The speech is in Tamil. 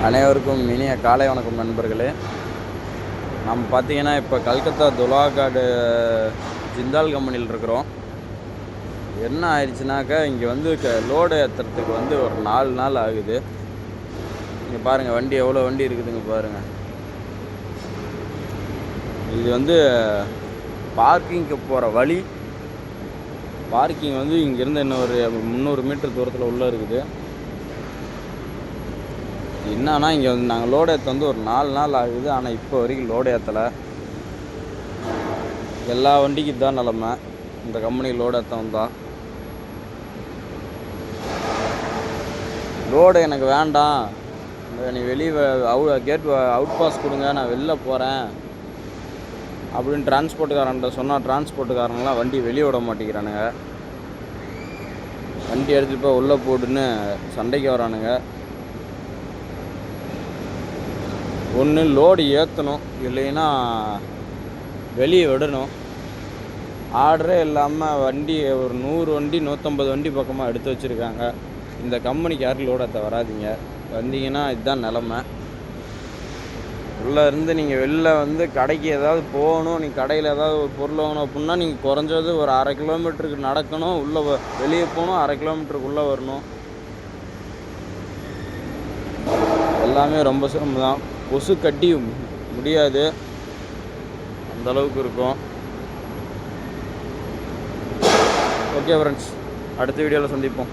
அனைவருக்கும் இனிய காலை வணக்கம் நண்பர்களே. நம்ம பார்த்தீங்கன்னா இப்போ கல்கத்தா துலாகாடு ஜிந்தால் கம்பெனியில் இருக்கிறோம். என்ன ஆயிடுச்சுனாக்கா இங்கே வந்து லோடு ஏற்றுறதுக்கு வந்து ஒரு 4 நாள் ஆகுது. இங்கே பாருங்கள் வண்டி எவ்வளோ வண்டி இருக்குதுங்க பாருங்கள். இது வந்து பார்க்கிங்க்கு போகிற வழி. பார்க்கிங் வந்து இங்கேருந்து இன்னும் ஒரு 300 மீட்டர் தூரத்தில் உள்ளே இருக்குது. என்னன்னா இங்கே வந்து நாங்கள் லோடு ஏற்ற வந்து ஒரு 4 நாள் ஆகுது. ஆனால் இப்போ வரைக்கும் லோடு ஏற்றலை. எல்லா வண்டிக்கு இதுதான் நிலமை. இந்த கம்பெனி லோடு ஏற்ற வந்தால் லோடு எனக்கு வேண்டாம், நீ வெளியே கேட் அவுட் பாஸ் கொடுங்க, நான் வெளில போகிறேன் அப்படின்னு டிரான்ஸ்போர்ட்டுக்காரன்ட்ட சொன்னால் டிரான்ஸ்போர்ட்டுக்காரங்களாம் வண்டி வெளியே விட மாட்டேங்கிறானுங்க. வண்டி எடுத்துகிட்டு போய் உள்ளே போட்டுன்னு சண்டைக்கு வரானுங்க. ஒன்று லோடு ஏற்றணும், இல்லைன்னா வெளியே விடணும். ஆர்டரே இல்லாமல் வண்டி ஒரு 100 வண்டி 150 வண்டி பக்கமாக எடுத்து வச்சுருக்காங்க. இந்த கம்பெனிக்கு யாரும் லோடு ஏற்ற வராதிங்க. வந்தீங்கன்னா இதுதான் நிலமை. உள்ளே இருந்து நீங்கள் வெளில வந்து கடைக்கு ஏதாவது போகணும், நீங்கள் கடையில் ஏதாவது ஒரு பொருள் வாங்கணும் அப்படின்னா நீங்கள் குறைஞ்சது ஒரு 1/2 கிலோமீட்டருக்கு நடக்கணும். உள்ளே வெளியே போகணும், 1/2 கிலோமீட்டருக்குள்ளே வரணும். எல்லாமே ரொம்ப சிரமம் தான். கொசு கட்டி முடியாது, அந்தளவுக்கு இருக்கும். ஓகே ஃப்ரெண்ட்ஸ், அடுத்த வீடியோவில் சந்திப்போம்.